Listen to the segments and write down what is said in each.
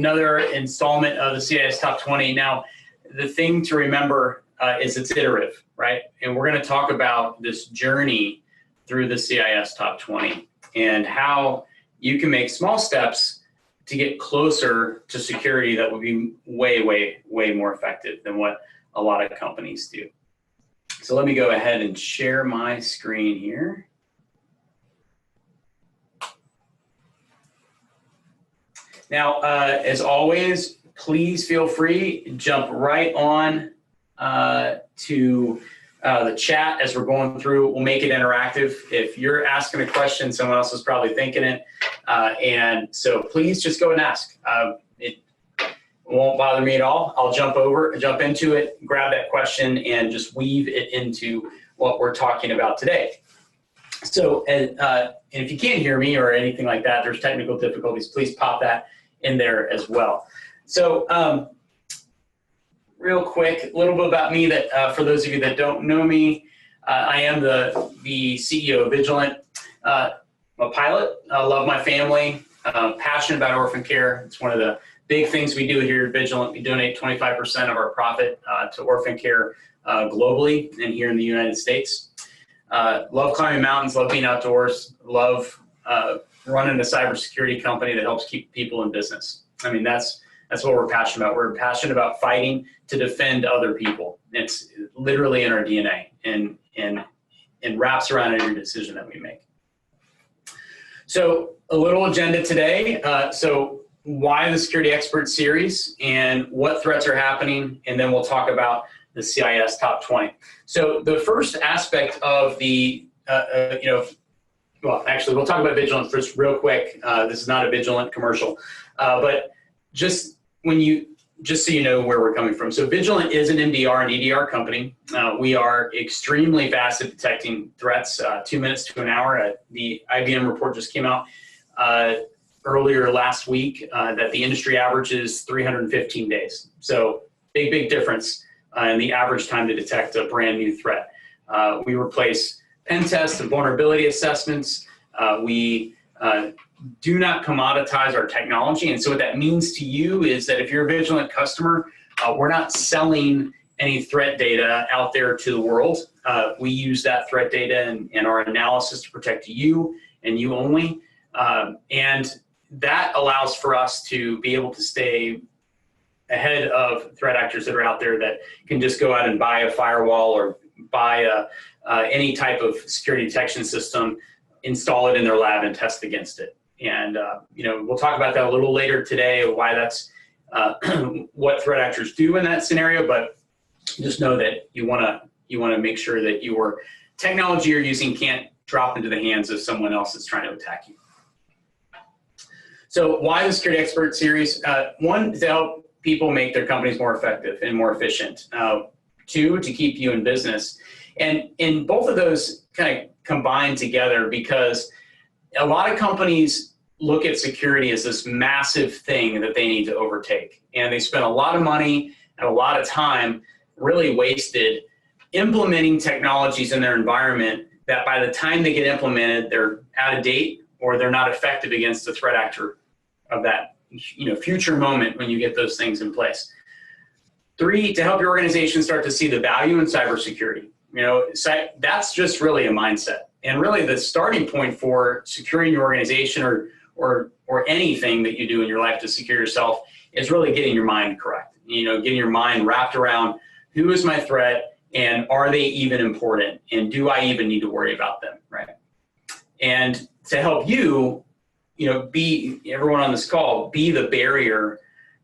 another installment of the CIS Top 20. Now, the thing to remember is it's iterative, right? And we're going to talk about this journey through the CIS Top 20 and how you can make small steps to get closer to security that will be way, way, way more effective than what a lot of companies do. So let me go ahead and share my screen here. Now, as always, please feel free, jump right on to the chat as we're going through. We'll make it interactive. If you're asking a question, someone else is probably thinking it. And so please just go and ask. It won't bother me at all. I'll jump into it, grab that question, and just weave it into what we're talking about today. So, and if you can't hear me or anything like that, there's technical difficulties, please pop that in there as well. So real quick, a little bit about me that for those of you that don't know me, I am the CEO of Vigilant. I'm a pilot, I love my family, passionate about orphan care. It's one of the big things we do here at Vigilant. We donate 25% of our profit to orphan care globally and here in the United States. Love climbing mountains, love being outdoors, love running a cybersecurity company that helps keep people in business. I mean, that's what we're passionate about. We're passionate about fighting to defend other people. It's literally in our DNA and wraps around every decision that we make. So a little agenda today. So why the Security Expert Series and what threats are happening, and then we'll talk about the CIS Top 20. So the first aspect of the, well, actually, we'll talk about Vigilant first real quick. This is not a Vigilant commercial, but just so you know where we're coming from. So Vigilant is an MDR and EDR company. We are extremely fast at detecting threats, 2 minutes to an hour. The IBM report just came out earlier last week that the industry average is 315 days. So big difference in the average time to detect a brand new threat. We replace pen tests and vulnerability assessments. We do not commoditize our technology. And so what that means to you is that if you're a Vigilant customer, we're not selling any threat data out there to the world. We use that threat data and our analysis to protect you and you only. And that allows for us to be able to stay ahead of threat actors that are out there that can just go out and buy a firewall or buy any type of security detection system, install it in their lab and test against it. And we'll talk about that a little later today, why that's what threat actors do in that scenario. But just know that you want to make sure that your technology you're using can't drop into the hands of someone else that's trying to attack you. So why the Security Expert Series? One, to help people make their companies more effective and more efficient. Two, to keep you in business. And both of those kind of combine together because a lot of companies look at security as this massive thing that they need to overtake. And they spend a lot of money and a lot of time really wasted implementing technologies in their environment that by the time they get implemented, they're out of date or they're not effective against the threat actor of that future moment when you get those things in place. Three, to help your organization start to see the value in cybersecurity. That's just really a mindset. And really the starting point for securing your organization or anything that you do in your life to secure yourself is really getting your mind correct. Getting your mind wrapped around who is my threat and are they even important and do I even need to worry about them, right? And to help you, be everyone on this call, be the barrier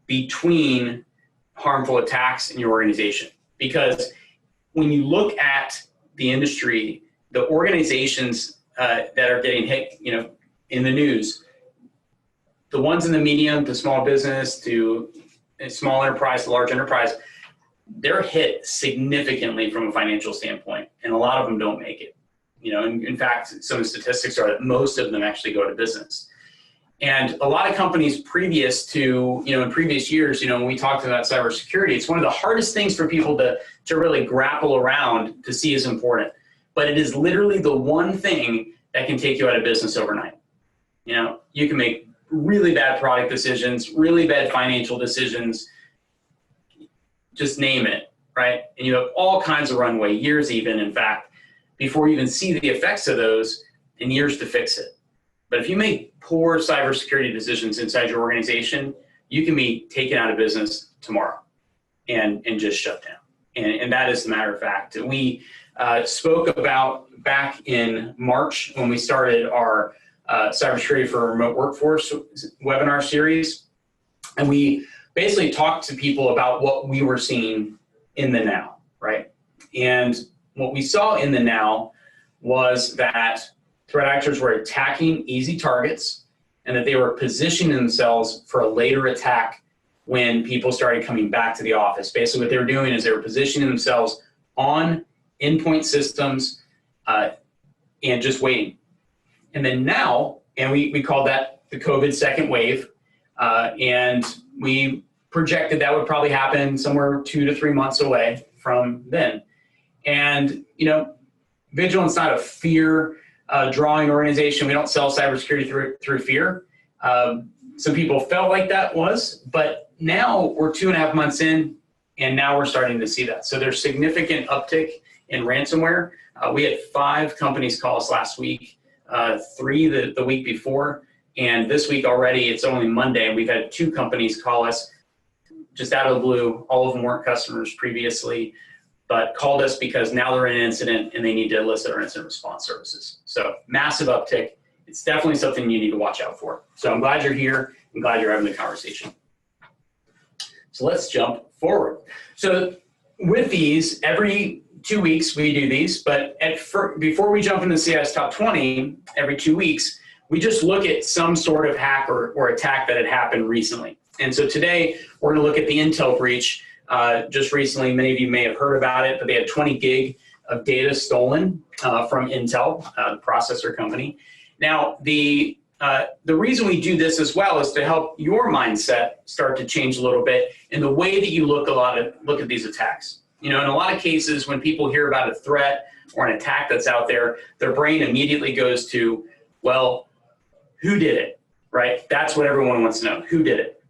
between harmful attacks in your organization. Because when you look at the industry, the organizations that are getting hit, in the news, the ones in the medium to small business to small enterprise to large enterprise, they're hit significantly from a financial standpoint, and a lot of them don't make it. In fact, some of the statistics are that most of them actually go to business. And a lot of companies previous to, in previous years, when we talked about cybersecurity, it's one of the hardest things for people to really grapple around to see is important. But it is literally the one thing that can take you out of business overnight. You can make really bad product decisions, really bad financial decisions, just name it, right? And you have all kinds of runway, years even, in fact, before you even see the effects of those, and years to fix it. But if you make poor cybersecurity decisions inside your organization, you can be taken out of business tomorrow and just shut down. And that is the matter of fact. We spoke about back in March when we started our Cybersecurity for Remote Workforce webinar series. And we basically talked to people about what we were seeing in the now, right? And what we saw in the now was that threat actors were attacking easy targets and that they were positioning themselves for a later attack when people started coming back to the office. Basically what they were doing is they were positioning themselves on endpoint systems and just waiting. And then now, and we called that the COVID second wave, and we projected that would probably happen somewhere 2 to 3 months away from then. And, you know, Vigilant's not a fear drawing organization. We don't sell cybersecurity through fear. Some people felt like that was, but now we're 2.5 months in, and now we're starting to see that. So there's significant uptick in ransomware. We had 5 companies call us last week, 3 the week before, and this week already, it's only Monday, and we've had 2 companies call us just out of the blue. All of them weren't customers previously, but called us because now they're in an incident and they need to elicit our incident response services. So massive uptick. It's definitely something you need to watch out for. So I'm glad you're here. I'm glad you're having the conversation. So let's jump forward. So with these, every 2 weeks we do these, but before we jump into CIS Top 20, every 2 weeks, we just look at some sort of hack or attack that had happened recently. And so today we're going to look at the Intel breach. Just recently, many of you may have heard about it, but they had 20 gig of data stolen from Intel, the processor company. Now, the reason we do this as well is to help your mindset start to change a little bit in the way that you look at these attacks. You know, in a lot of cases, when people hear about a threat or an attack that's out there, their brain immediately goes to, well, who did it, right? That's what everyone wants to know, who did it?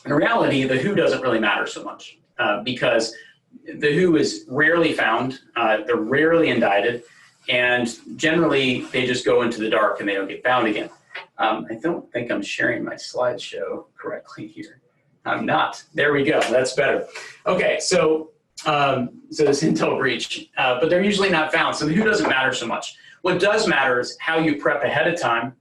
In reality, the who doesn't really matter so much because the who is rarely found, they're rarely indicted, and generally they just go into the dark and they don't get found again. I don't think I'm sharing my slideshow correctly here. I'm not. There we go. That's better. Okay, so this Intel breach, but they're usually not found, so the who doesn't matter so much. What does matter is how you prep ahead of time,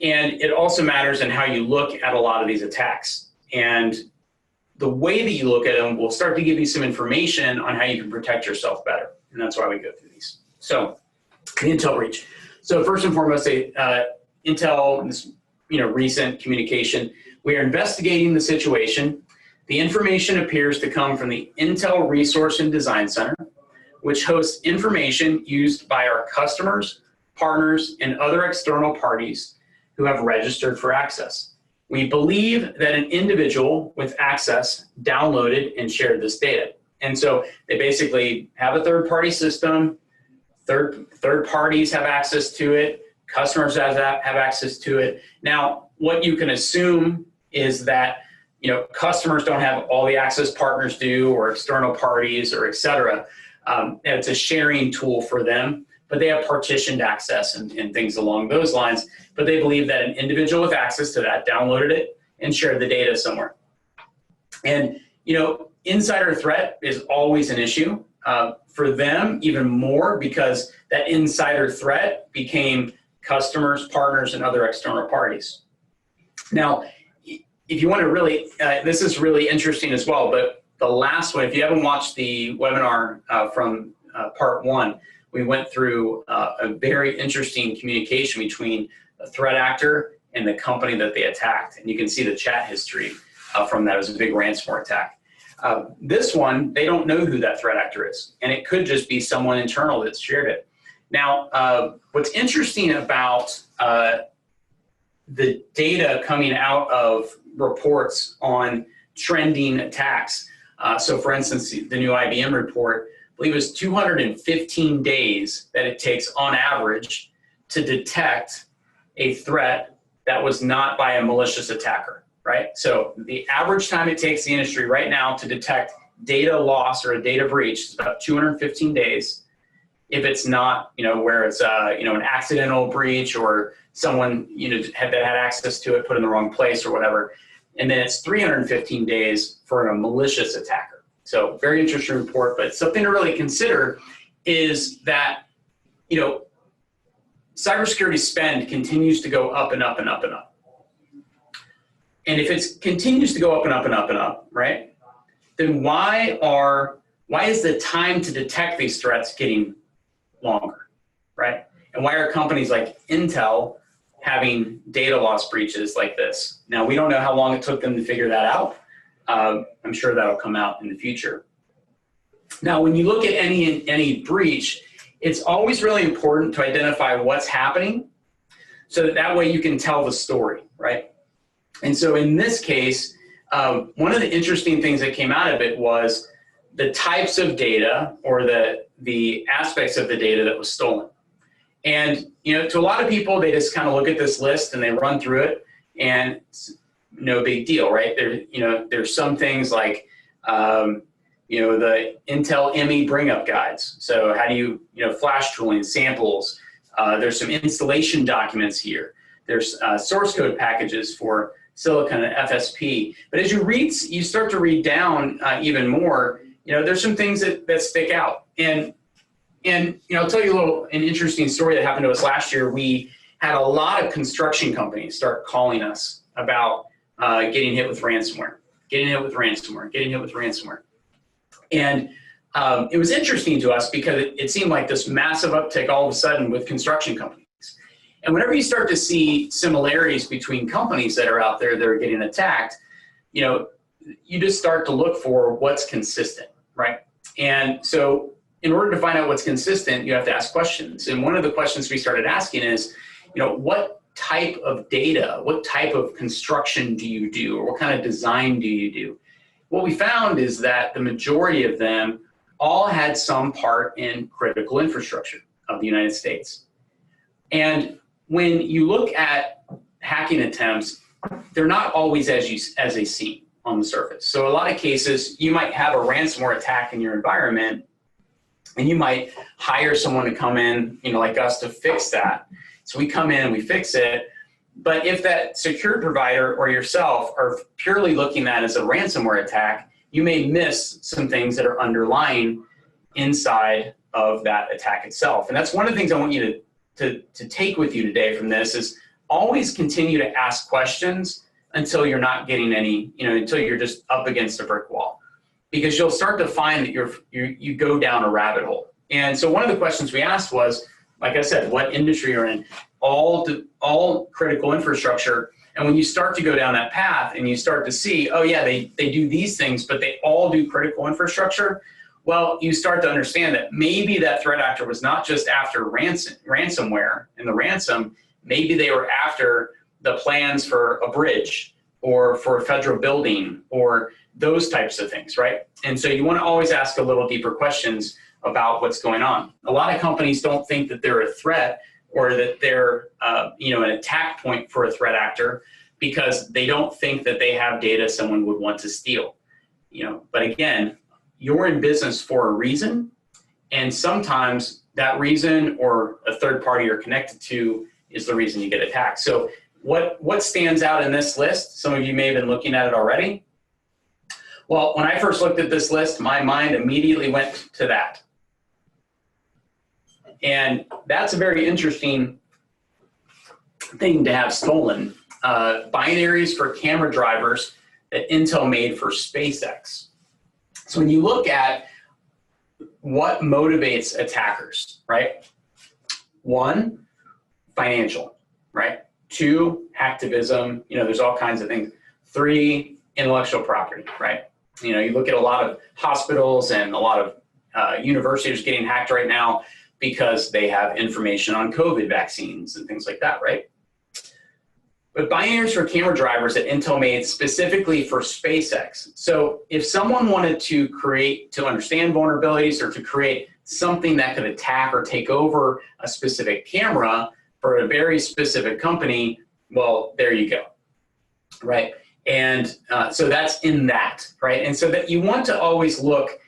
and it also matters in how you look at a lot of these attacks. And the way that you look at them will start to give you some information on how you can protect yourself better, and that's why we go through these. So, the Intel breach. So first and foremost, Intel, this recent communication, we are investigating the situation. The information appears to come from the Intel Resource and Design Center, which hosts information used by our customers, partners, and other external parties who have registered for access. We believe that an individual with access downloaded and shared this data. And so they basically have a third-party system, third parties have access to it, customers have access to it. Now, what you can assume is that customers don't have all the access partners do, or external parties, or et cetera. And it's a sharing tool for them, but they have partitioned access and things along those lines. But they believe that an individual with access to that downloaded it and shared the data somewhere. And insider threat is always an issue. For them, even more, because that insider threat became customers, partners, and other external parties. Now, if you want to really, this is really interesting as well, but the last one, if you haven't watched the webinar from part 1, we went through a very interesting communication between a threat actor and the company that they attacked. And you can see the chat history from that. It was a big ransomware attack. This one, they don't know who that threat actor is, and it could just be someone internal that's shared it. Now, what's interesting about the data coming out of reports on trending attacks, so for instance, the new IBM report, I believe it was 215 days that it takes on average to detect a threat that was not by a malicious attacker, right? So the average time it takes the industry right now to detect data loss or a data breach is about 215 days. If it's not, where it's, an accidental breach or someone, that had access to it, put in the wrong place or whatever. And then it's 315 days for a malicious attacker. So very interesting report, but something to really consider is that, cybersecurity spend continues to go up and up and up and up. And if it continues to go up and up and up and up, right, then why is the time to detect these threats getting longer, right? And why are companies like Intel having data loss breaches like this? Now, we don't know how long it took them to figure that out. I'm sure that'll come out in the future. Now, when you look at any breach, it's always really important to identify what's happening so that way you can tell the story, right? And so in this case, one of the interesting things that came out of it was the types of data or the aspects of the data that was stolen. And, to a lot of people, they just kind of look at this list and they run through it and it's no big deal, right? There's some things like, the Intel ME bring-up guides. So how do you, flash tooling, samples. There's some installation documents here. There's source code packages for Silicon and FSP. But as you start to read down even more, there's some things that stick out. And I'll tell you an interesting story that happened to us last year. We had a lot of construction companies start calling us about getting hit with ransomware. And it was interesting to us because it seemed like this massive uptick all of a sudden with construction companies. And whenever you start to see similarities between companies that are out there that are getting attacked, you just start to look for what's consistent, right? And so in order to find out what's consistent, you have to ask questions. And one of the questions we started asking is, what type of data, what type of construction do you do, or what kind of design do you do? What we found is that the majority of them all had some part in critical infrastructure of the United States. And when you look at hacking attempts, they're not always as they seem on the surface. So a lot of cases, you might have a ransomware attack in your environment, and you might hire someone to come in, like us, to fix that. So we come in and we fix it. But if that secure provider or yourself are purely looking at it as a ransomware attack, you may miss some things that are underlying inside of that attack itself. And that's one of the things I want you to take with you today from this is always continue to ask questions until you're not getting any, until you're just up against a brick wall. Because you'll start to find that you go down a rabbit hole. And so one of the questions we asked was, like I said, what industry you're in, all critical infrastructure. And when you start to go down that path and you start to see, oh yeah, they do these things, but they all do critical infrastructure, well, you start to understand that maybe that threat actor was not just after ransomware and the ransom, maybe they were after the plans for a bridge or for a federal building or those types of things, right? And so you want to always ask a little deeper questions about what's going on. A lot of companies don't think that they're a threat or that they're an attack point for a threat actor because they don't think that they have data someone would want to steal. But again, you're in business for a reason, and sometimes that reason or a third party you're connected to is the reason you get attacked. So what stands out in this list? Some of you may have been looking at it already. Well, when I first looked at this list, my mind immediately went to that. And that's a very interesting thing to have stolen. Binaries for camera drivers that Intel made for SpaceX. So when you look at what motivates attackers, right? 1, financial, right? 2, hacktivism, there's all kinds of things. 3, intellectual property, right? You look at a lot of hospitals and a lot of universities getting hacked right now because they have information on COVID vaccines and things like that, right? But binaries for camera drivers that Intel made specifically for SpaceX. So if someone wanted to understand vulnerabilities or to create something that could attack or take over a specific camera for a very specific company, Well, there you go, right? And so that's in that, right? And so that you want to always look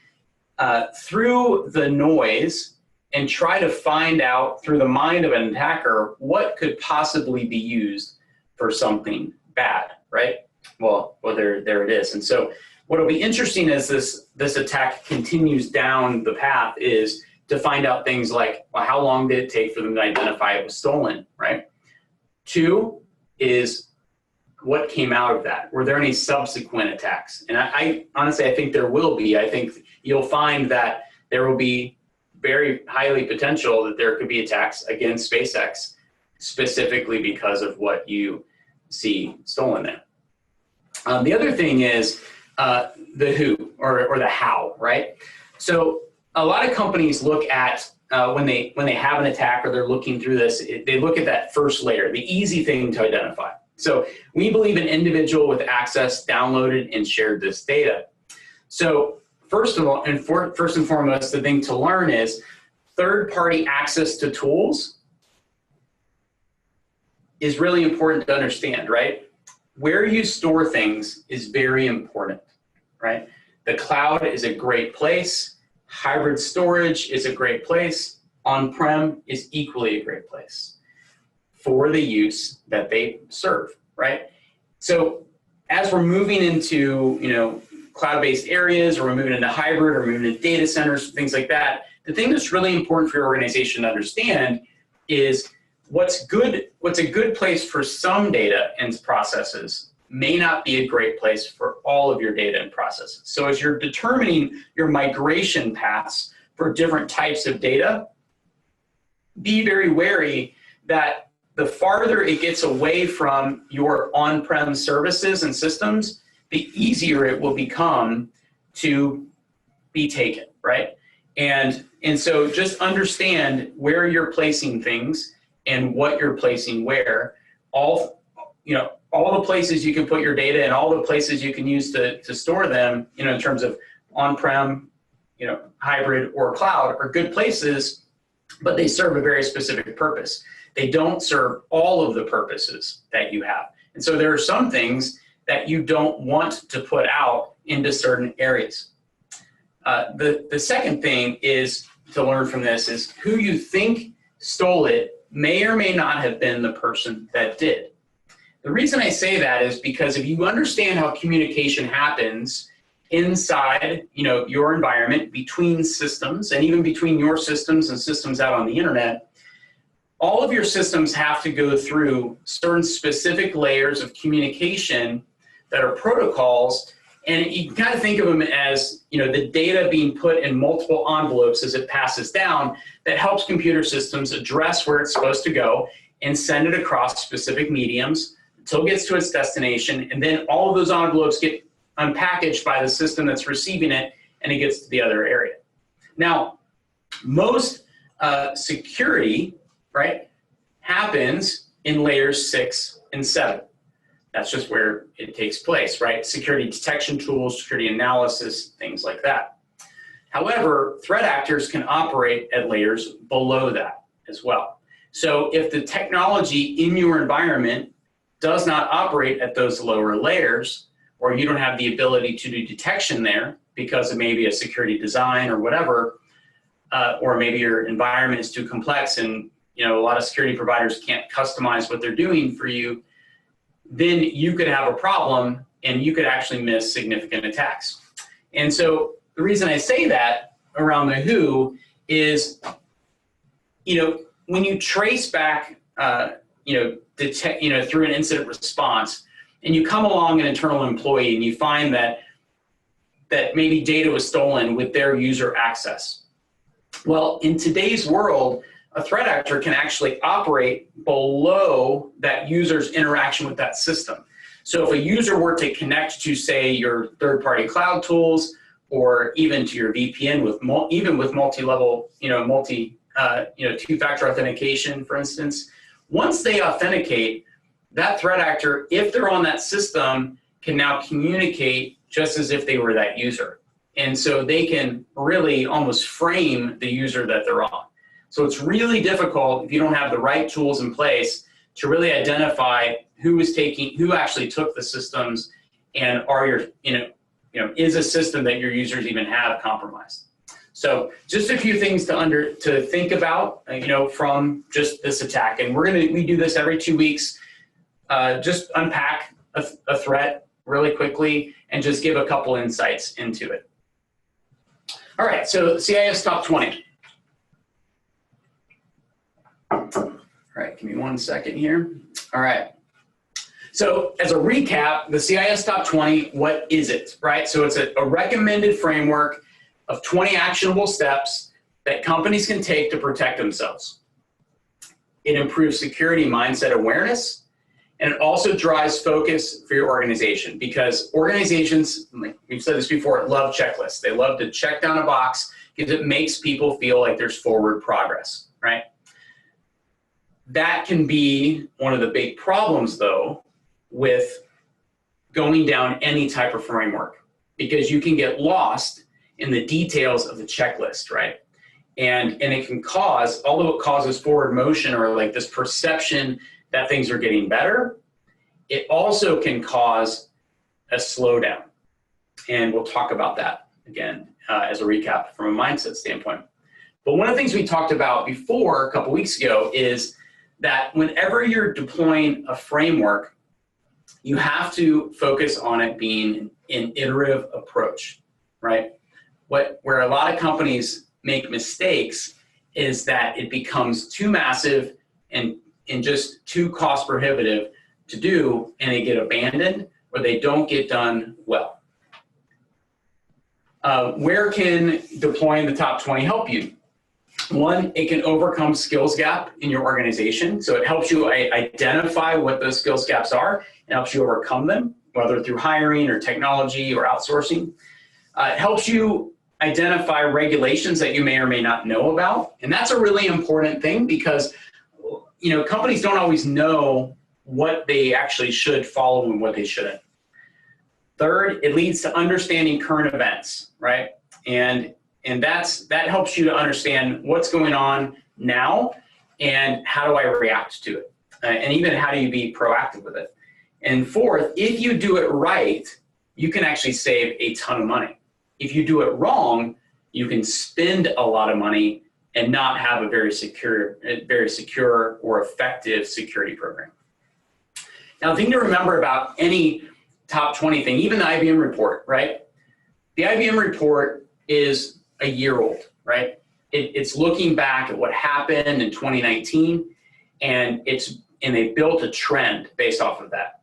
through the noise and try to find out through the mind of an attacker what could possibly be used for something bad, right? Well, there it is. And so what'll be interesting as this attack continues down the path is to find out things like, well, how long did it take for them to identify it was stolen, right? 2 is what came out of that. Were there any subsequent attacks? And I honestly, I think there will be. I think you'll find that there will be very highly potential that there could be attacks against SpaceX specifically because of what you see stolen there. The other thing is the who or the how, right? So a lot of companies look at when they have an attack or they're looking through this, they look at that first layer, the easy thing to identify. So we believe an individual with access downloaded and shared this data. So first of all, and first and foremost, the thing to learn is third-party access to tools is really important to understand, right? Where you store things is very important, right? The cloud is a great place. Hybrid storage is a great place. On-prem is equally a great place for the use that they serve, right? So as we're moving into, cloud-based areas, or we're moving into hybrid, or we're moving into data centers, things like that, the thing that's really important for your organization to understand is what's a good place for some data and processes may not be a great place for all of your data and processes. So as you're determining your migration paths for different types of data, be very wary that the farther it gets away from your on-prem services and systems, the easier it will become to be taken, right? And so just understand where you're placing things and what you're placing where. All the places you can put your data and all the places you can use to store them, in terms of on-prem, hybrid or cloud, are good places, but they serve a very specific purpose. They don't serve all of the purposes that you have. And so there are some things that you don't want to put out into certain areas. The second thing is to learn from this is who you think stole it may or may not have been the person that did. The reason I say that is because if you understand how communication happens inside, your environment, between systems, and even between your systems and systems out on the internet, all of your systems have to go through certain specific layers of communication that are protocols, and you can kind of think of them as, the data being put in multiple envelopes as it passes down that helps computer systems address where it's supposed to go and send it across specific mediums until it gets to its destination, and then all of those envelopes get unpackaged by the system that's receiving it, and it gets to the other area. Now, most security, right, happens in layers 6 and 7. That's just where it takes place, right? Security detection tools, security analysis, things like that. However, threat actors can operate at layers below that as well. So if the technology in your environment does not operate at those lower layers, or you don't have the ability to do detection there because of maybe a security design or whatever, or maybe your environment is too complex and a lot of security providers can't customize what they're doing for you, then you could have a problem and you could actually miss significant attacks. And so the reason I say that around the who is, when you trace back, through an incident response, and you come along an internal employee and you find that maybe data was stolen with their user access. Well, in today's world, a threat actor can actually operate below that user's interaction with that system. So if a user were to connect to, say, your third-party cloud tools, or even to your VPN with multi-level, two-factor authentication, for instance, once they authenticate, that threat actor, if they're on that system, can now communicate just as if they were that user. And so they can really almost frame the user that they're on. So it's really difficult if you don't have the right tools in place to really identify who actually took the systems, and is a system that your users even have compromised. So just a few things to think about, from just this attack. And we do this every 2 weeks. Just unpack a threat really quickly and just give a couple insights into it. All right, so CIS Top 20. All right, give me 1 second here. All right. So as a recap, the CIS Top 20, what is it, right? So it's a recommended framework of 20 actionable steps that companies can take to protect themselves. It improves security mindset awareness, and it also drives focus for your organization, because organizations, like we've said this before, love checklists. They love to check down a box because it makes people feel like there's forward progress, right? That can be one of the big problems, though, with going down any type of framework, because you can get lost in the details of the checklist, right? And it can cause, although it causes forward motion or like this perception that things are getting better, it also can cause a slowdown. And we'll talk about that again as a recap from a mindset standpoint. But one of the things we talked about before a couple weeks ago is that whenever you're deploying a framework, you have to focus on it being an iterative approach, right? Where a lot of companies make mistakes is that it becomes too massive and just too cost prohibitive to do, and they get abandoned or they don't get done well. Where can deploying the top 20 help you? One, it can overcome skills gap in your organization. So it helps you identify what those skills gaps are and helps you overcome them, whether through hiring or technology or outsourcing. It helps you identify regulations that you may or may not know about. And that's a really important thing, because companies don't always know what they actually should follow and what they shouldn't. Third, it leads to understanding current events, right? And that helps you to understand what's going on now and how do I react to it, and even how do you be proactive with it. And fourth, if you do it right, you can actually save a ton of money. If you do it wrong, you can spend a lot of money and not have a very secure or effective security program. Now, the thing to remember about any top 20 thing, even the IBM report, right? The IBM report is a year old, right? It's looking back at what happened in 2019, and they built a trend based off of that.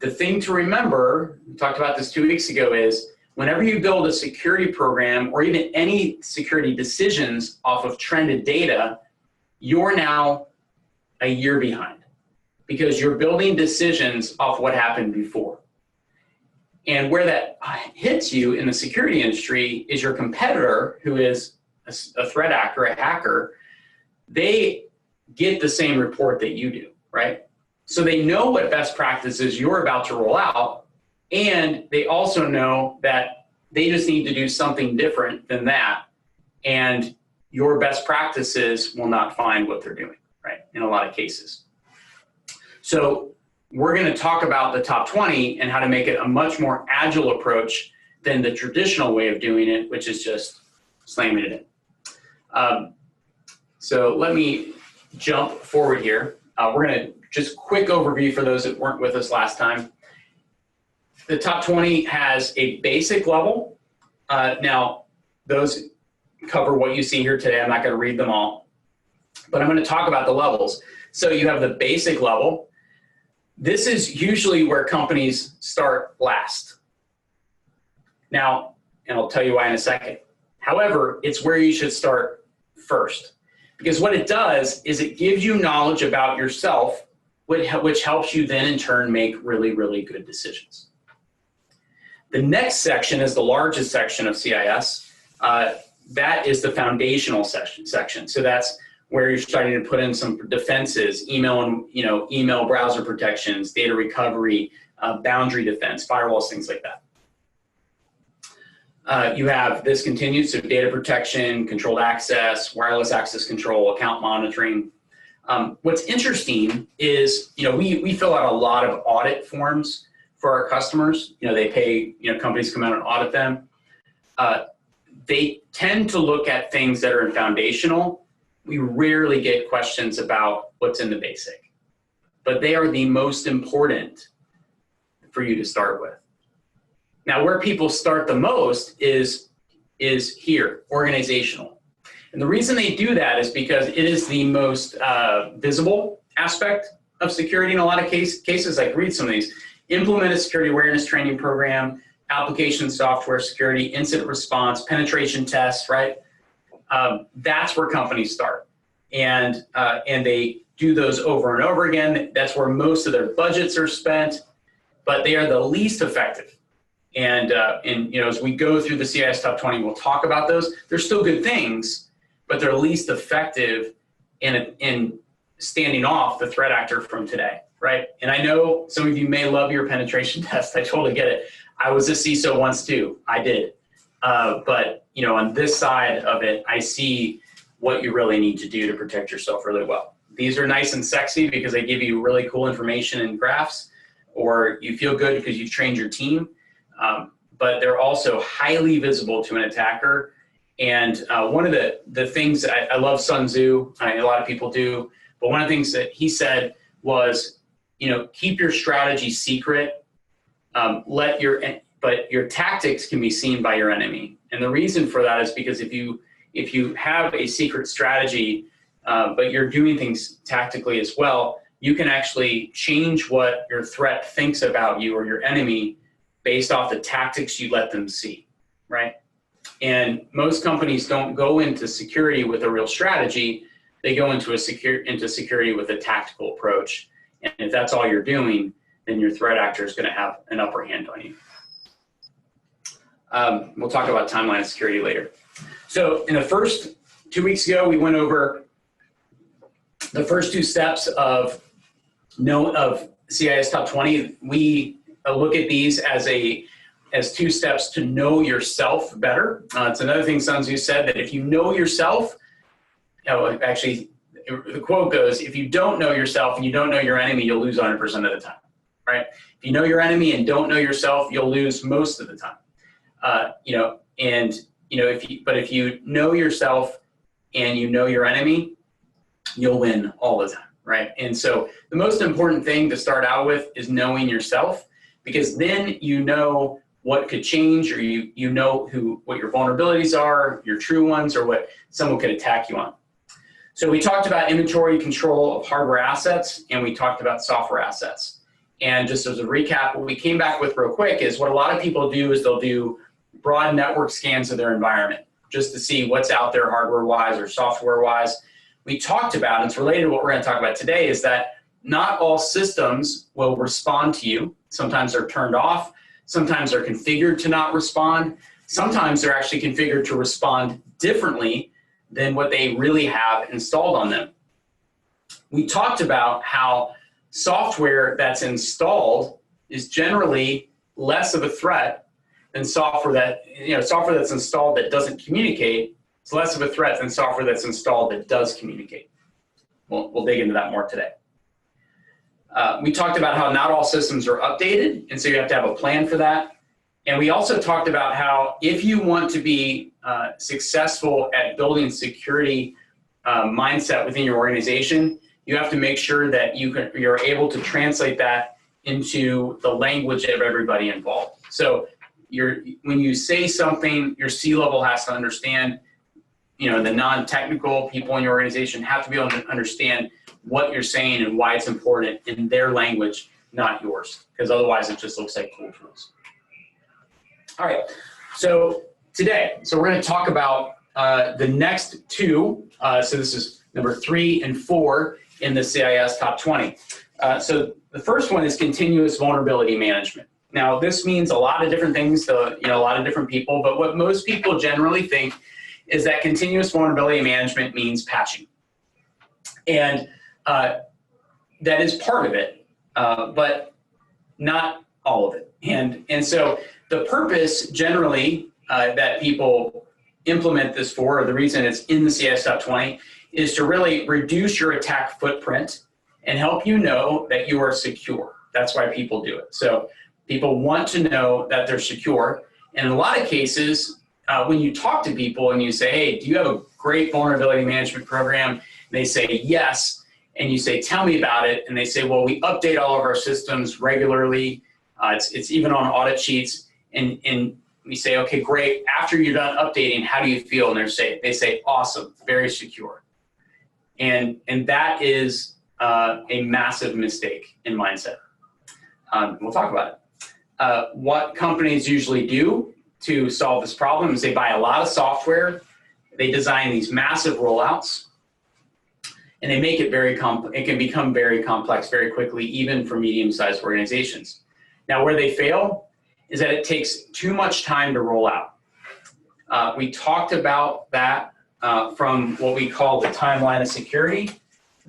The thing to remember, we talked about this 2 weeks ago, is whenever you build a security program or even any security decisions off of trended data, you're now a year behind, because you're building decisions off what happened before. And where that hits you in the security industry is your competitor, who is a threat actor, a hacker. They get the same report that you do, right? So they know what best practices you're about to roll out, and they also know that they just need to do something different than that, and your best practices will not find what they're doing, right, in a lot of cases. So we're going to talk about the top 20 and how to make it a much more agile approach than the traditional way of doing it, which is just slamming it in. So let me jump forward here. We're going to just quick overview for those that weren't with us last time. The top 20 has a basic level. Now, those cover what you see here today. I'm not going to read them all, but I'm going to talk about the levels. So you have the basic level. This is usually where companies start last. Now, and I'll tell you why in a second. However, it's where you should start first, because what it does is it gives you knowledge about yourself, which helps you then in turn make really, really good decisions. The next section is the largest section of CIS. That is the foundational section. So that's where you're starting to put in some defenses, email browser protections, data recovery, boundary defense, firewalls, things like that. You have this continued, so data protection, controlled access, wireless access control, account monitoring. What's interesting is, we fill out a lot of audit forms for our customers. They pay, companies come out and audit them. They tend to look at things that are foundational. We rarely get questions about what's in the basic, but they are the most important for you to start with. Now, where people start the most is here, organizational. And the reason they do that is because it is the most visible aspect of security in a lot of cases. Like, read some of these. Implement a security awareness training program, application software security, incident response, penetration tests, right? That's where companies start. And they do those over and over again. That's where most of their budgets are spent, but they are the least effective. And as we go through the CIS Top 20, we'll talk about those. They're still good things, but they're least effective in standing off the threat actor from today, right? And I know some of you may love your penetration test. I totally get it. I was a CISO once too. I did. But on this side of it, I see what you really need to do to protect yourself really well. These are nice and sexy because they give you really cool information and graphs, or you feel good because you've trained your team. But they're also highly visible to an attacker. And one of the things I love Sun Tzu, a lot of people do, but one of the things that he said was, keep your strategy secret, but your tactics can be seen by your enemy. And the reason for that is because if you have a secret strategy, but you're doing things tactically as well, you can actually change what your threat thinks about you or your enemy based off the tactics you let them see, right? And most companies don't go into security with a real strategy. They go into security with a tactical approach. And if that's all you're doing, then your threat actor is going to have an upper hand on you. We'll talk about timeline of security later. So in the first 2 weeks ago, we went over the first two steps of CIS Top 20. We look at these as two steps to know yourself better. It's another thing Sun Tzu said, that if you know yourself, actually the quote goes, if you don't know yourself and you don't know your enemy, you'll lose 100% of the time, right? If you know your enemy and don't know yourself, you'll lose most of the time. If you know yourself and you know your enemy, you'll win all the time, right? And so the most important thing to start out with is knowing yourself, because then you know what could change, or you know what your vulnerabilities are, your true ones, or what someone could attack you on. So we talked about inventory control of hardware assets, and we talked about software assets. And just as a recap, what we came back with real quick is what a lot of people do is they'll do broad network scans of their environment just to see what's out there hardware-wise or software-wise. We talked about, and it's related to what we're going to talk about today, is that not all systems will respond to you. Sometimes they're turned off. Sometimes they're configured to not respond. Sometimes they're actually configured to respond differently than what they really have installed on them. We talked about how software that's installed is generally less of a threat than software that's installed that doesn't communicate. It's less of a threat than software that's installed that does communicate. We'll dig into that more today. We talked about how not all systems are updated, and so you have to have a plan for that. And we also talked about how if you want to be successful at building security mindset within your organization, you have to make sure that you're able to translate that into the language of everybody involved. So when you say something, your C-level has to understand, the non-technical people in your organization have to be able to understand what you're saying and why it's important in their language, not yours, because otherwise it just looks like cool tools. All right, so we're going to talk about the next two. So this is number 3 and 4 in the CIS Top 20. So the first one is continuous vulnerability management. Now, this means a lot of different things to a lot of different people, but what most people generally think is that continuous vulnerability management means patching. And that is part of it, but not all of it. And so the purpose generally that people implement this for, or the reason it's in the CIS Top 20, is to really reduce your attack footprint and help you know that you are secure. That's why people do it. So people want to know that they're secure. And in a lot of cases, when you talk to people and you say, hey, do you have a great vulnerability management program? And they say, yes. And you say, tell me about it. And they say, well, we update all of our systems regularly. It's even on audit sheets. And we say, okay, great. After you're done updating, how do you feel? And they say, awesome, very secure. And that is a massive mistake in mindset. We'll talk about it. What companies usually do to solve this problem is they buy a lot of software, they design these massive rollouts, and they make it it can become very complex very quickly, even for medium-sized organizations. Now, where they fail is that it takes too much time to roll out. We talked about that from what we call the timeline of security.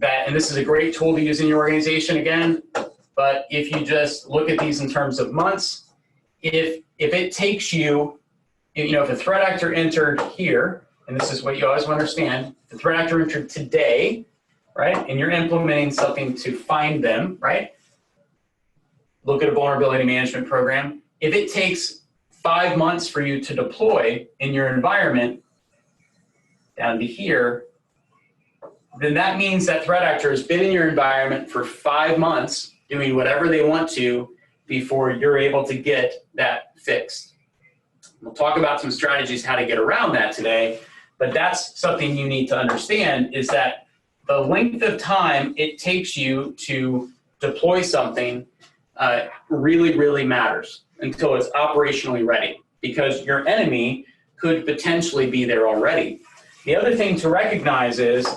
And this is a great tool to use in your organization again, but if you just look at these in terms of months, if it takes you, if a threat actor entered here, and this is what you always want to understand, if the threat actor entered today, right, and you're implementing something to find them, right, look at a vulnerability management program. If it takes 5 months for you to deploy in your environment down to here, then that means that threat actor has been in your environment for 5 months doing whatever they want to before you're able to get that fixed. We'll talk about some strategies how to get around that today, but that's something you need to understand is that the length of time it takes you to deploy something really, really matters until it's operationally ready, because your enemy could potentially be there already. The other thing to recognize is,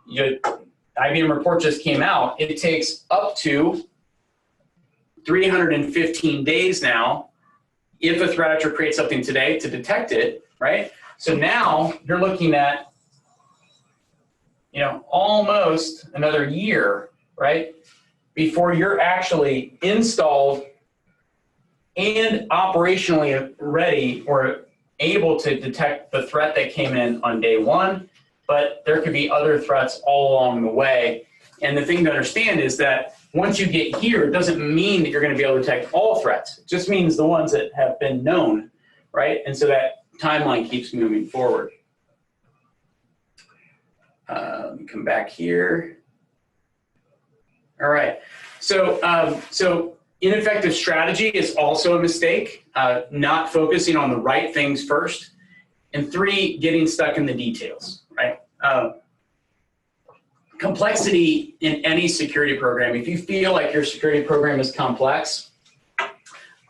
IBM report just came out, it takes up to 315 days now if a threat actor creates something today to detect it, right? So now you're looking at, almost another year, right, before you're actually installed and operationally ready or able to detect the threat that came in on day one, but there could be other threats all along the way. And the thing to understand is that once you get here, it doesn't mean that you're going to be able to detect all threats. It just means the ones that have been known, right? And so that timeline keeps moving forward. Let me come back here. All right. So ineffective strategy is also a mistake. Not focusing on the right things first. And 3, getting stuck in the details, right? Complexity in any security program. If you feel like your security program is complex,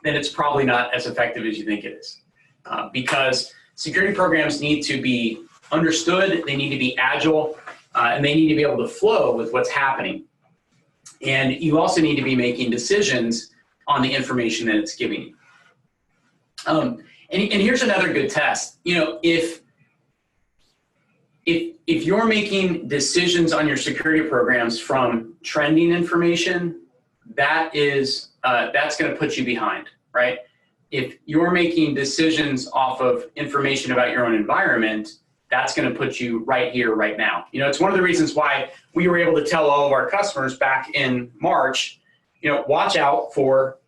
then it's probably not as effective as you think it is. Because security programs need to be understood, they need to be agile, and they need to be able to flow with what's happening. And you also need to be making decisions on the information that it's giving you. And here's another good test. If you're making decisions on your security programs from trending information, that's going to put you behind, right? If you're making decisions off of information about your own environment, that's going to put you right here, right now. It's one of the reasons why we were able to tell all of our customers back in March, watch out for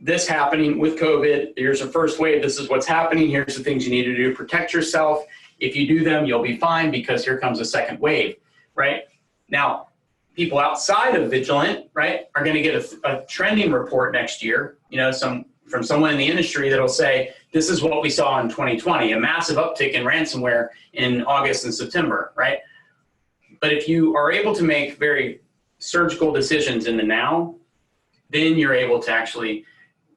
this happening with COVID. Here's a first wave. This is what's happening. Here's the things you need to do to protect yourself. If you do them, you'll be fine because here comes a second wave, right? Now, people outside of Vigilant, right, are going to get a trending report next year, from someone in the industry that'll say, this is what we saw in 2020, a massive uptick in ransomware in August and September, right? But if you are able to make very surgical decisions in the now, then you're able to actually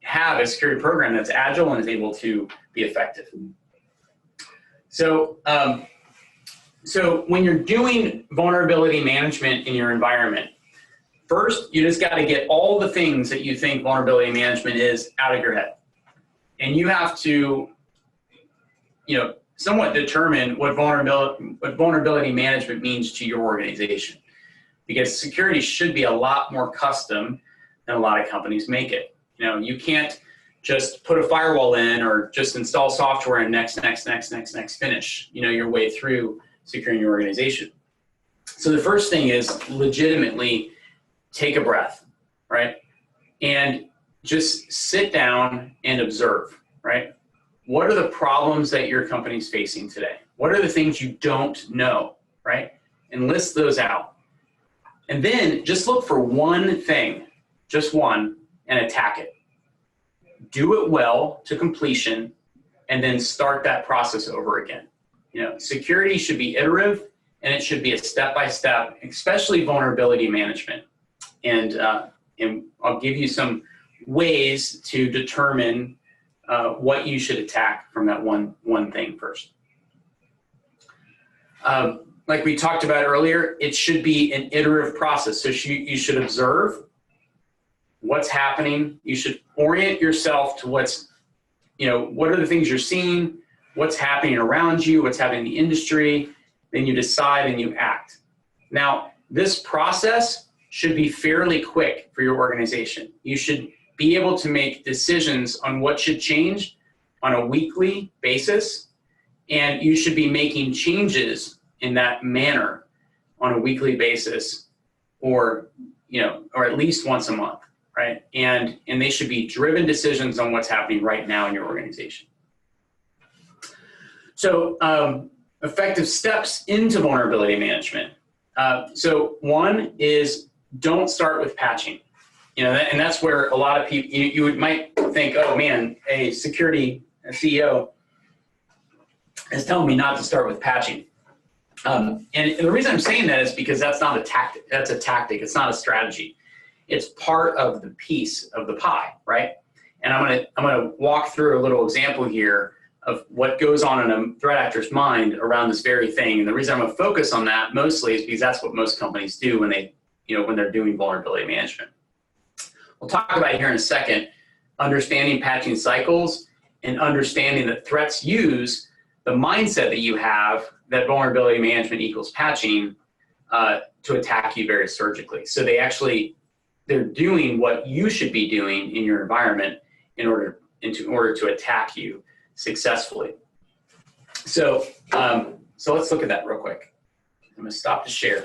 have a security program that's agile and is able to be effective. So when you're doing vulnerability management in your environment, first, you just got to get all the things that you think vulnerability management is out of your head. And you have to, somewhat determine what vulnerability management means to your organization. Because security should be a lot more custom than a lot of companies make it. You can't just put a firewall in or just install software and next, finish, your way through securing your organization. So the first thing is legitimately take a breath, right? And just sit down and observe, right? What are the problems that your company's facing today? What are the things you don't know, right? And list those out. And then just look for one thing, just one, and attack it. Do it well to completion, and then start that process over again. You know, security should be iterative, and it should be a step-by-step, especially vulnerability management. And I'll give you some ways to determine what you should attack from that one thing first. Like we talked about earlier, it should be an iterative process. So you should observe what's happening. You should orient yourself to what's, what are the things you're seeing, what's happening around you, what's happening in the industry, then you decide and you act. Now, this process should be fairly quick for your organization. You should be able to make decisions on what should change on a weekly basis, and you should be making changes in that manner on a weekly basis, or at least once a month, right? And they should be driven decisions on what's happening right now in your organization. So effective steps into vulnerability management. So one is don't start with patching. And that's where a lot of people, you might think, oh man, a CEO is telling me not to start with patching. And the reason I'm saying that is because that's not a tactic. That's a tactic. It's not a strategy. It's part of the piece of the pie, right? And I'm gonna walk through a little example here of what goes on in a threat actor's mind around this very thing. And the reason I'm gonna focus on that mostly is because that's what most companies do when they're doing vulnerability management. We'll talk about it here in a second, understanding patching cycles and understanding that threats use the mindset that you have that vulnerability management equals patching to attack you very surgically. So they're doing what you should be doing in your environment in order to attack you successfully. So let's look at that real quick. I'm gonna stop to share.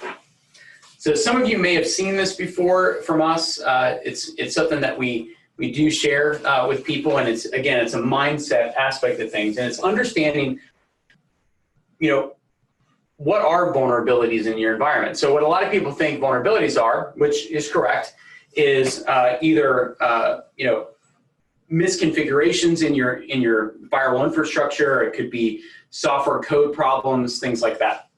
So some of you may have seen this before from us. It's something that we do share with people, and it's a mindset aspect of things, and it's understanding, what are vulnerabilities in your environment? So what a lot of people think vulnerabilities are, which is correct, is either misconfigurations in your firewall infrastructure. It could be software code problems, things like that.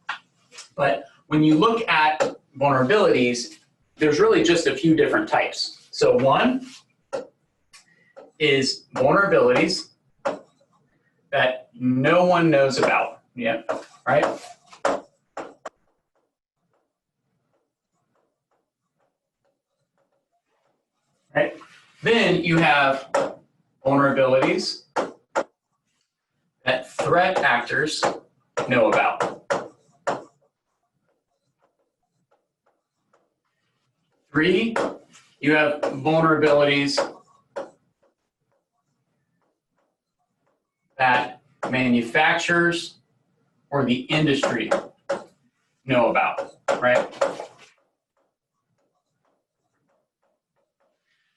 But when you look at vulnerabilities, there's really just a few different types. So one is vulnerabilities that no one knows about. Yeah, right? Right. Then you have vulnerabilities that threat actors know about. 3, you have vulnerabilities that manufacturers or the industry know about, right?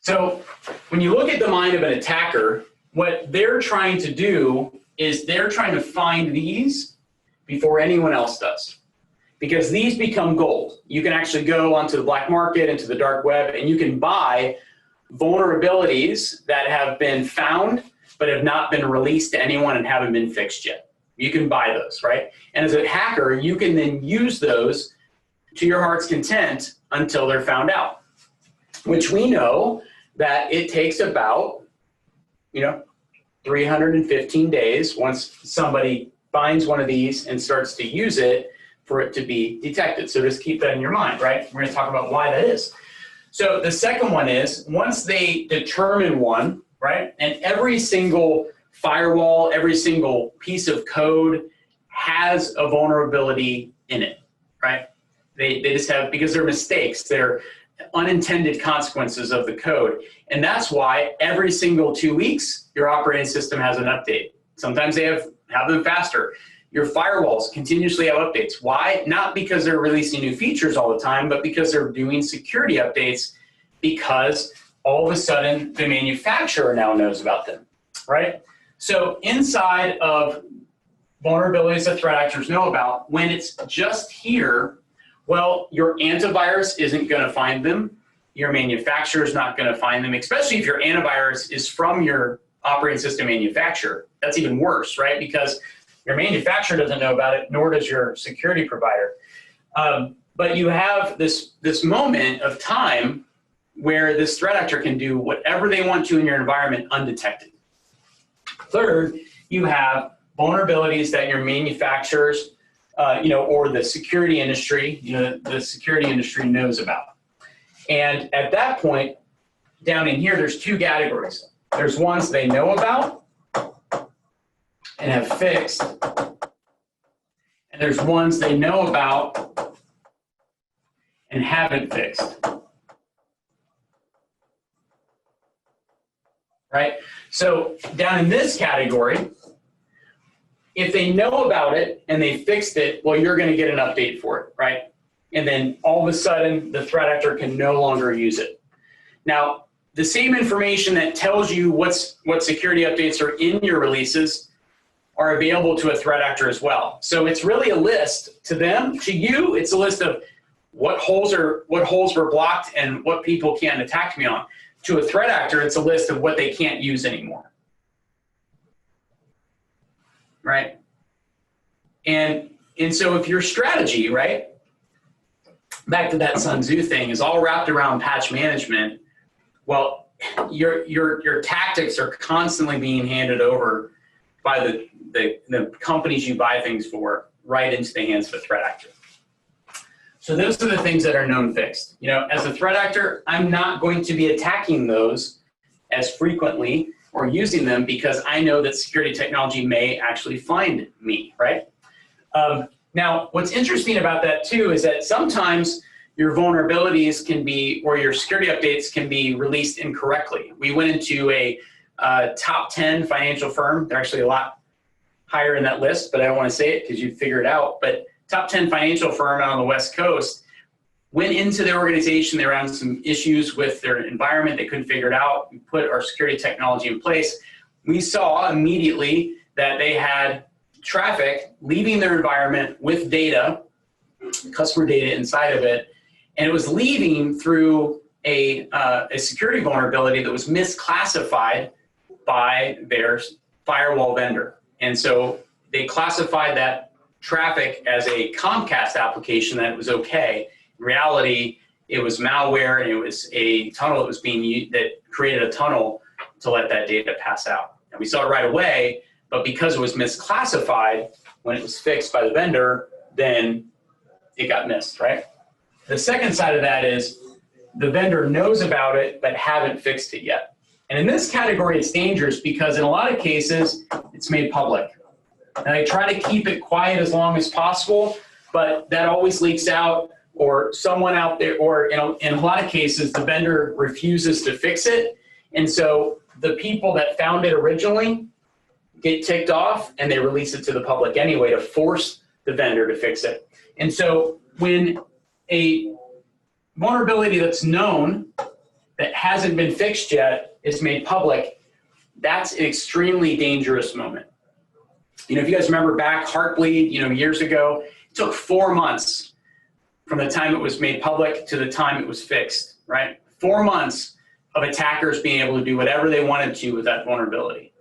So when you look at the mind of an attacker, what they're trying to do is they're trying to find these before anyone else does. Because these become gold. You can actually go onto the black market, into the dark web, and you can buy vulnerabilities that have been found but have not been released to anyone and haven't been fixed yet. You can buy those, right? And as a hacker, you can then use those to your heart's content until they're found out, which we know that it takes about 315 days once somebody finds one of these and starts to use it for it to be detected. So just keep that in your mind, right? We're going to talk about why that is. So the second one is, once they determine one, right, and every single firewall, every single piece of code has a vulnerability in it, right? They just have, because they're mistakes, they're unintended consequences of the code. And that's why every single 2 weeks, your operating system has an update. Sometimes they have them faster. Your firewalls continuously have updates. Why? Not because they're releasing new features all the time, but because they're doing security updates because all of a sudden the manufacturer now knows about them, right? So inside of vulnerabilities that threat actors know about, when it's just here, well, your antivirus isn't going to find them. Your manufacturer is not going to find them, especially if your antivirus is from your operating system manufacturer. That's even worse, right? Because your manufacturer doesn't know about it, nor does your security provider. But you have this moment of time where this threat actor can do whatever they want to in your environment undetected. Third, you have vulnerabilities that your manufacturers, or the security industry, the security industry knows about. And at that point, down in here, there's two categories. There's ones they know about and have fixed, and there's ones they know about and haven't fixed. Right? So down in this category, if they know about it and they fixed it, well, you're going to get an update for it, right? And then all of a sudden, the threat actor can no longer use it. Now, the same information that tells you what security updates are in your releases are available to a threat actor as well. So it's really a list to them. To you, it's a list of what holes were blocked and what people can't attack me on. To a threat actor, it's a list of what they can't use anymore. Right? And so if your strategy, right, back to that Sun Tzu thing, is all wrapped around patch management, well, your tactics are constantly being handed over by the companies you buy things for right into the hands of a threat actor. So those are the things that are known fixed. As a threat actor, I'm not going to be attacking those as frequently or using them because I know that security technology may actually find me, right? Now, what's interesting about that too is that sometimes your vulnerabilities can be, or your security updates can be released incorrectly. We went into a top 10 financial firm. They're actually a lot higher in that list, but I don't want to say it because you'd figure it out. But top 10 financial firm out on the West Coast went into their organization. They were having some issues with their environment. They couldn't figure it out. We put our security technology in place. We saw immediately that they had traffic leaving their environment with data, customer data inside of it, and it was leaving through a security vulnerability that was misclassified by their firewall vendor. And so they classified that traffic as a Comcast application, that it was okay. In reality, it was malware, and it was a tunnel that was being used that created a tunnel to let that data pass out. And we saw it right away, but because it was misclassified, when it was fixed by the vendor, then it got missed, right? The second side of that is the vendor knows about it, but haven't fixed it yet. And in this category, it's dangerous because in a lot of cases, it's made public. And I try to keep it quiet as long as possible, but that always leaks out, or someone out there, or in a lot of cases, the vendor refuses to fix it. And so the people that found it originally get ticked off, and they release it to the public anyway to force the vendor to fix it. And so when a vulnerability that's known that hasn't been fixed yet is made public, that's an extremely dangerous moment. If you guys remember back, Heartbleed, years ago, it took 4 months from the time it was made public to the time it was fixed, right? 4 months of attackers being able to do whatever they wanted to with that vulnerability.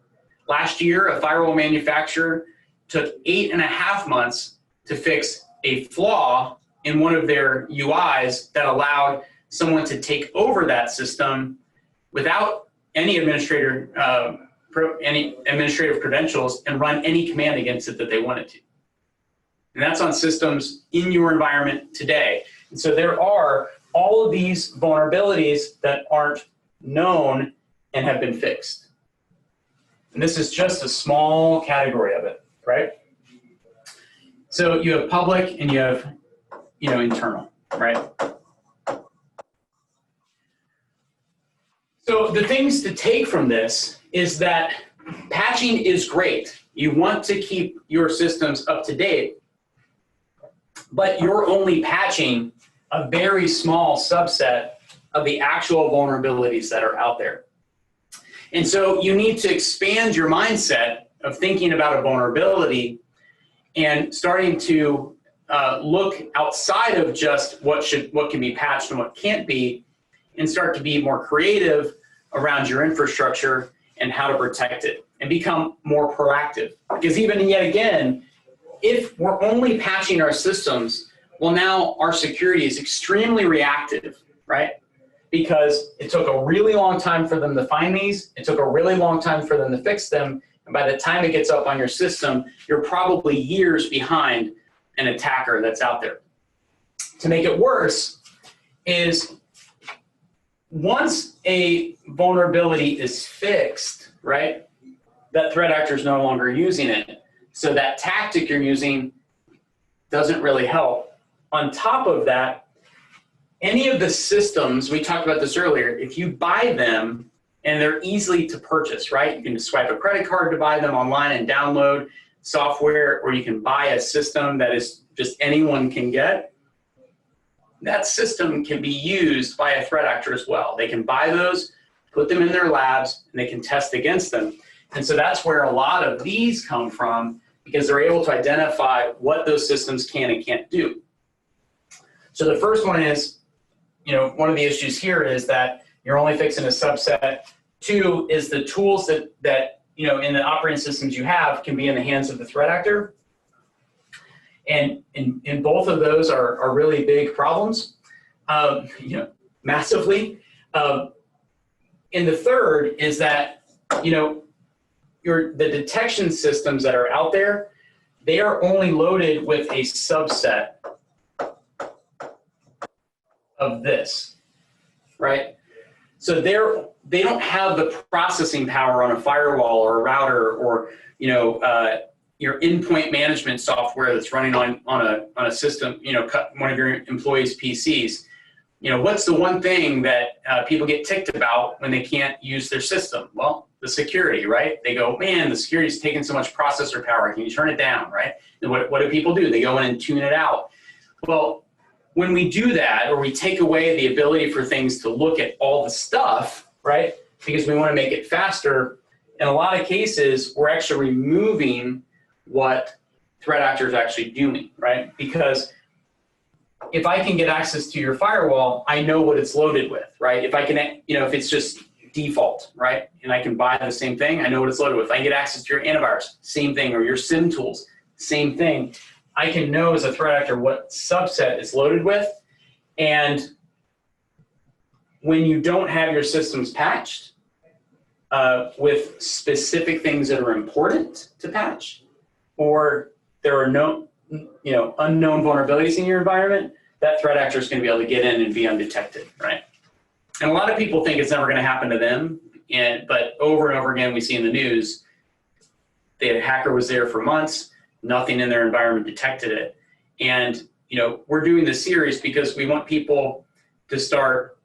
Last year, a firewall manufacturer took 8.5 months to fix a flaw in one of their UIs that allowed someone to take over that system without any administrative credentials and run any command against it that they wanted to. And that's on systems in your environment today. And so there are all of these vulnerabilities that aren't known and have been fixed. And this is just a small category of it, right? So you have public and you have, internal, right? So the things to take from this is that patching is great. You want to keep your systems up to date, but you're only patching a very small subset of the actual vulnerabilities that are out there. And so you need to expand your mindset of thinking about a vulnerability and starting to look outside of just what can be patched and what can't be, and start to be more creative around your infrastructure and how to protect it and become more proactive. Because even yet again, if we're only patching our systems, well, now our security is extremely reactive, right? Because it took a really long time for them to find these. It took a really long time for them to fix them. And by the time it gets up on your system, you're probably years behind an attacker that's out there. To make it worse is once a vulnerability is fixed, right, that threat actor is no longer using it. So that tactic you're using doesn't really help. On top of that, any of the systems, we talked about this earlier, if you buy them and they're easily to purchase, right? You can just swipe a credit card to buy them online and download software, or you can buy a system that is just anyone can get. That system can be used by a threat actor as well. They can buy those, put them in their labs, and they can test against them. And so that's where a lot of these come from, because they're able to identify what those systems can and can't do. So the first one is, one of the issues here is that you're only fixing a subset. Two is the tools that in the operating systems you have can be in the hands of the threat actor. And both of those are really big problems, massively. And the third is that, the detection systems that are out there, they are only loaded with a subset of this, right? So they don't have the processing power on a firewall or a router or, your endpoint management software that's running on a system, one of your employees' PCs. What's the one thing that people get ticked about when they can't use their system? Well, the security, right? They go, man, the security's taking so much processor power. Can you turn it down, right? And what do people do? They go in and tune it out. Well, when we do that, or we take away the ability for things to look at all the stuff, right? Because we want to make it faster, in a lot of cases, we're actually removing what threat actors are actually doing, right? Because if I can get access to your firewall, I know what it's loaded with, right? If I can, if it's just default, right? And I can buy the same thing, I know what it's loaded with. I can get access to your antivirus, same thing, or your SIM tools, same thing. I can know as a threat actor what subset is loaded with. And when you don't have your systems patched with specific things that are important to patch, or there are no, unknown vulnerabilities in your environment, that threat actor is going to be able to get in and be undetected, right? And a lot of people think it's never going to happen to them, but over and over again we see in the news, the hacker was there for months, nothing in their environment detected it. And we're doing this series because we want people to start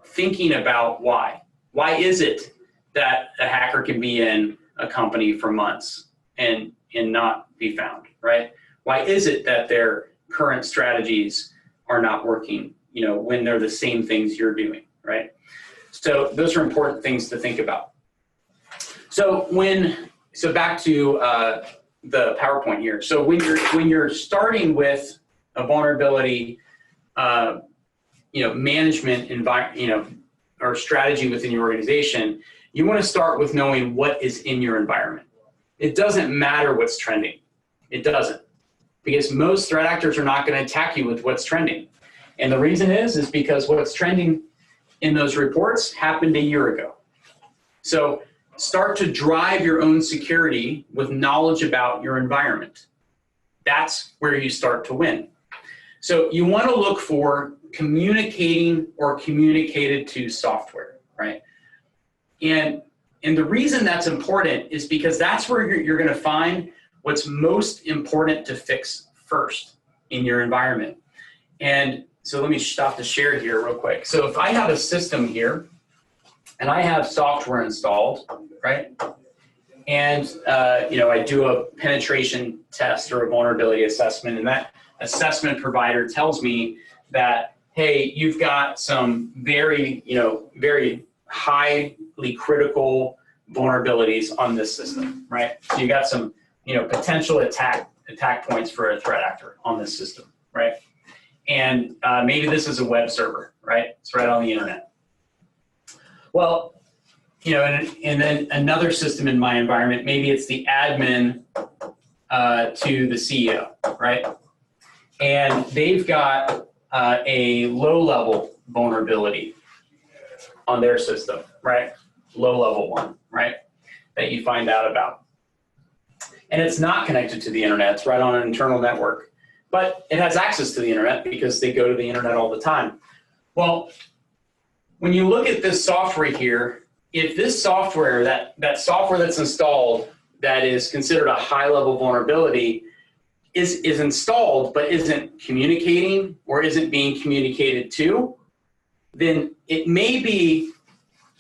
thinking about why. Why is it that a hacker can be in a company for months and not be found, right? Why is it that their current strategies are not working, when they're the same things you're doing, right? So those are important things to think about. So back to the PowerPoint here. So when you're starting with a vulnerability, management environment, or strategy within your organization, you want to start with knowing what is in your environment. It doesn't matter what's trending. It doesn't, because most threat actors are not going to attack you with what's trending. And the reason is because what's trending in those reports happened a year ago. So start to drive your own security with knowledge about your environment. That's where you start to win. So you want to look for communicating or communicated to software, right? And the reason that's important is because that's where you're going to find what's most important to fix first in your environment. And so let me stop the share here real quick. So if I have a system here and I have software installed, right? and I do a penetration test or a vulnerability assessment, and that assessment provider tells me that, hey, you've got some very highly critical vulnerabilities on this system, right? So you got some, potential attack points for a threat actor on this system, right? And maybe this is a web server, right? It's right on the internet. Well, and then another system in my environment, maybe it's the admin to the CEO, right? And they've got a low-level vulnerability on their system, right? Low-level one, right? That you find out about. And it's not connected to the internet. It's right on an internal network. But it has access to the internet because they go to the internet all the time. Well, when you look at this software here, if this software, that software that's installed that is considered a high-level vulnerability is installed but isn't communicating or isn't being communicated to, then it may be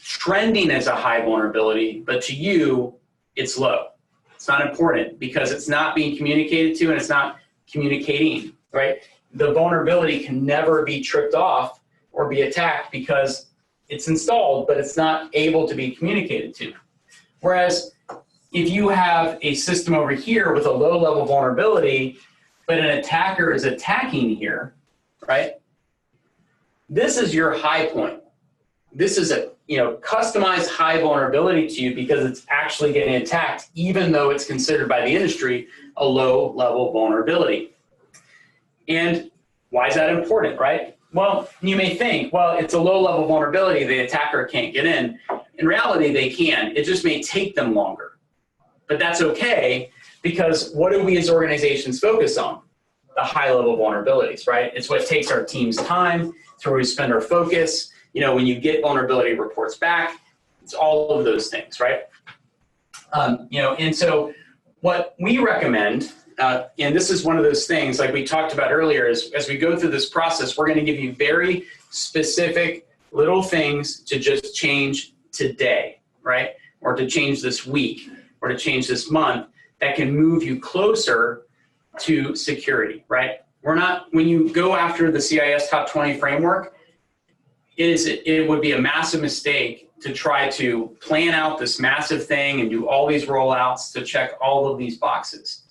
trending as a high vulnerability, but to you, it's low. It's not important because it's not being communicated to and it's not communicating, right? The vulnerability can never be tripped off or be attacked because it's installed, but it's not able to be communicated to. Whereas if you have a system over here with a low-level vulnerability, but an attacker is attacking here, right? This is your high point. This is a customized high vulnerability to you because it's actually getting attacked, even though it's considered by the industry a low-level vulnerability. And why is that important, right? Well, you may think, well, it's a low-level vulnerability, the attacker can't get in. In reality, they can. It just may take them longer. But that's okay, because what do we as organizations focus on? The high-level vulnerabilities, right? It's what takes our team's time. It's where we spend our focus. When you get vulnerability reports back, it's all of those things, right? And so what we recommend, and this is one of those things like we talked about earlier, is as we go through this process, we're going to give you very specific little things to just change today, right? Or to change this week, or to change this month that can move you closer to security, right? When you go after the CIS Top 20 framework, it would be a massive mistake to try to plan out this massive thing and do all these rollouts to check all of these boxes.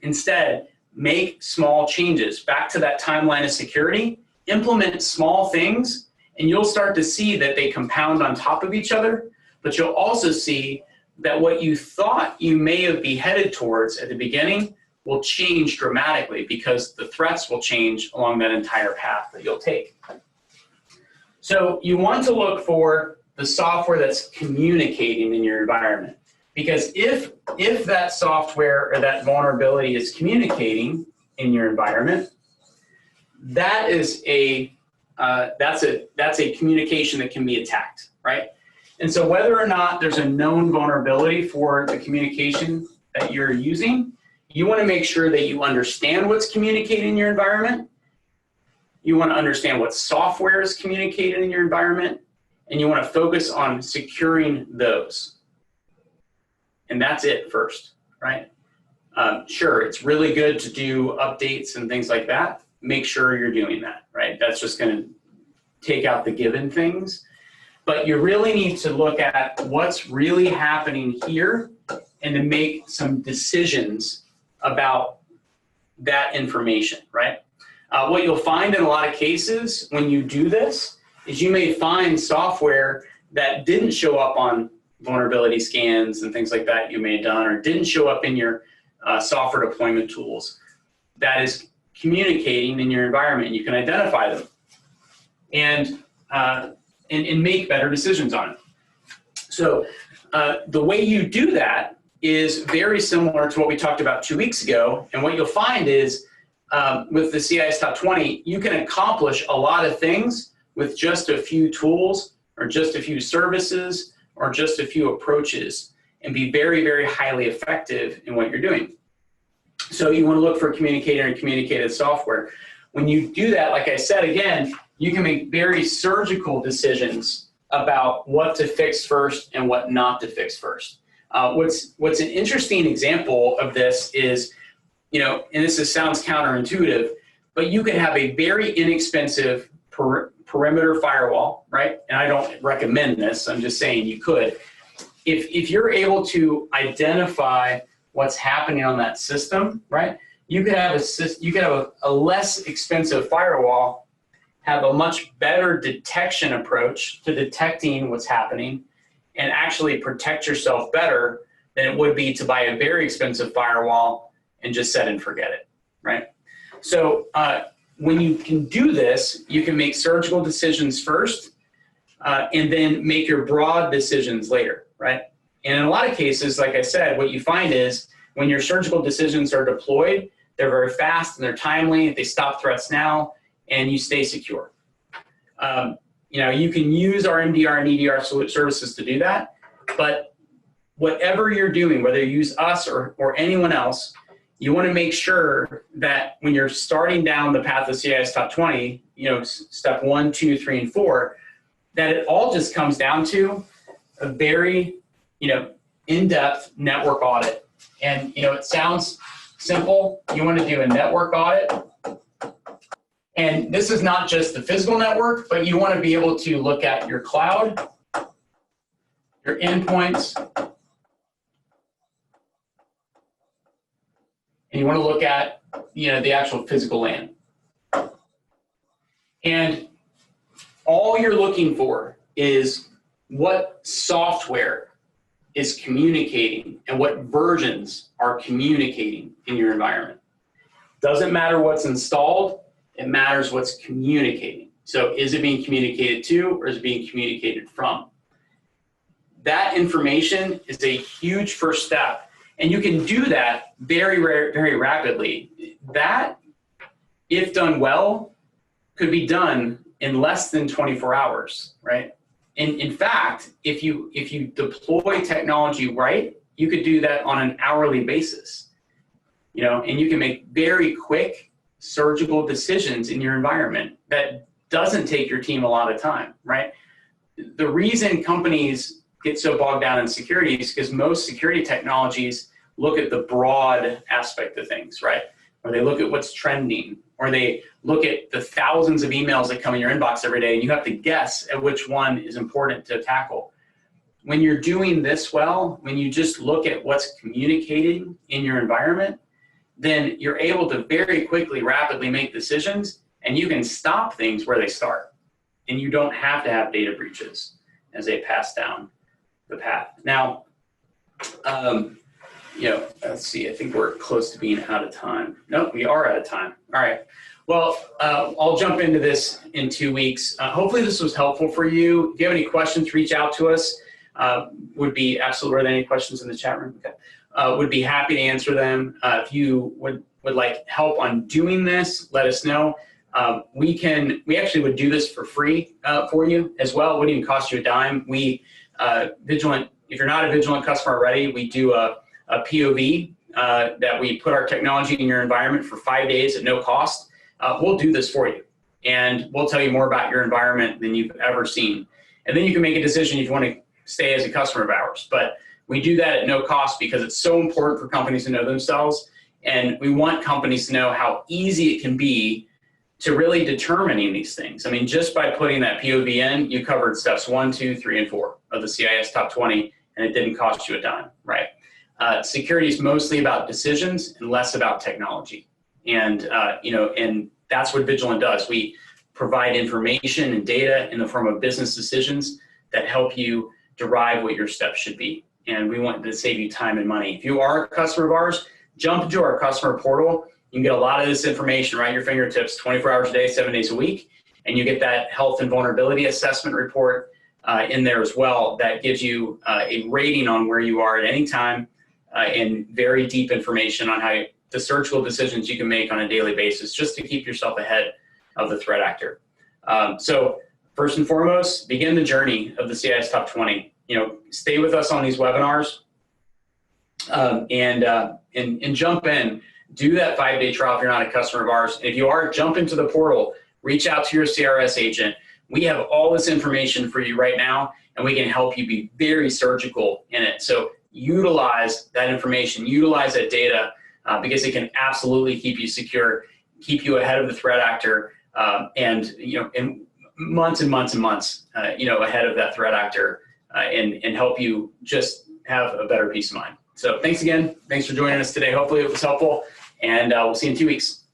Instead, make small changes. Back to that timeline of security, implement small things, and you'll start to see that they compound on top of each other, but you'll also see that what you thought you may have been headed towards at the beginning will change dramatically because the threats will change along that entire path that you'll take. So you want to look for the software that's communicating in your environment. Because if that software or that vulnerability is communicating in your environment, that's a communication that can be attacked, right? And so whether or not there's a known vulnerability for the communication that you're using, you want to make sure that you understand what's communicating in your environment. You want to understand what software is communicated in your environment, and you want to focus on securing those. And that's it first, right? Sure, it's really good to do updates and things like that. Make sure you're doing that, right? That's just going to take out the given things. But you really need to look at what's really happening here and to make some decisions about that information, right? What you'll find in a lot of cases when you do this is you may find software that didn't show up on vulnerability scans and things like that you may have done, or didn't show up in your software deployment tools that is communicating in your environment. You can identify them and make better decisions on it. So the way you do that is very similar to what we talked about 2 weeks ago. And what you'll find is with the CIS Top 20, you can accomplish a lot of things with just a few tools or just a few services or just a few approaches and be very, very highly effective in what you're doing. So you want to look for communicator and communicated software. When you do that, like I said, again, you can make very surgical decisions about what to fix first and what not to fix first. What's an interesting example of this is, and sounds counterintuitive, but you could have a very inexpensive perimeter firewall, right? And I don't recommend this. I'm just saying you could. If you're able to identify what's happening on that system, right? You could have a less expensive firewall have a much better detection approach to detecting what's happening and actually protect yourself better than it would be to buy a very expensive firewall and just set and forget it, right? So when you can do this, you can make surgical decisions first and then make your broad decisions later, right? And in a lot of cases, like I said, what you find is when your surgical decisions are deployed, they're very fast and they're timely. They stop threats now, and you stay secure. You can use our MDR and EDR services to do that, but whatever you're doing, whether you use us or anyone else, you want to make sure that when you're starting down the path of CIS Top 20, step 1, 2, 3, and 4, that it all just comes down to a very, in-depth network audit. And, it sounds simple. You want to do a network audit. And this is not just the physical network, but you want to be able to look at your cloud, your endpoints, and you want to look at, the actual physical LAN. And all you're looking for is what software is communicating and what versions are communicating in your environment. Doesn't matter what's installed, it matters what's communicating. So is it being communicated to, or is it being communicated from? That information is a huge first step, and you can do that very, very rapidly. That, if done well, could be done in less than 24 hours, right? In fact, if you deploy technology right, you could do that on an hourly basis, and you can make very quick surgical decisions in your environment that doesn't take your team a lot of time, right? The reason companies get so bogged down in security is because most security technologies look at the broad aspect of things, right? Or they look at what's trending, or they look at the thousands of emails that come in your inbox every day, and you have to guess at which one is important to tackle. When you're doing this well, when you just look at what's communicating in your environment, then you're able to very quickly, rapidly make decisions, and you can stop things where they start. And you don't have to have data breaches as they pass down the path. Now, let's see, I think we're close to being out of time. No, we are out of time. All right. Well, I'll jump into this in 2 weeks. Hopefully this was helpful for you. If you have any questions, reach out to us. Would be absolutely, are there any questions in the chat room? Okay. Would be happy to answer them. If you would like help on doing this, let us know. We actually would do this for free for you as well. It wouldn't even cost you a dime. Vigilant, if you're not a Vigilant customer already, we do a POV that we put our technology in your environment for 5 days at no cost. We'll do this for you, and we'll tell you more about your environment than you've ever seen. And then you can make a decision if you want to stay as a customer of ours. But we do that at no cost because it's so important for companies to know themselves, and we want companies to know how easy it can be to really determining these things. I mean, just by putting that POV in, you covered steps 1, 2, 3, and 4 of the CIS Top 20, and it didn't cost you a dime, right? Security is mostly about decisions and less about technology. And, and that's what Vigilant does. We provide information and data in the form of business decisions that help you derive what your steps should be. And we want to save you time and money. If you are a customer of ours, jump into our customer portal. You can get a lot of this information right at your fingertips, 24 hours a day, 7 days a week. And you get that health and vulnerability assessment report in there as well that gives you a rating on where you are at any time and very deep information on how the surgical decisions you can make on a daily basis just to keep yourself ahead of the threat actor. So first and foremost, begin the journey of the CIS Top 20. Stay with us on these webinars and jump in. Do that 5-day trial if you're not a customer of ours. And if you are, jump into the portal. Reach out to your CRS agent. We have all this information for you right now, and we can help you be very surgical in it. So utilize that information, utilize that data, because it can absolutely keep you secure, keep you ahead of the threat actor, and in months and months and months, ahead of that threat actor, and help you just have a better peace of mind. So thanks again. Thanks for joining us today. Hopefully it was helpful, and we'll see you in 2 weeks.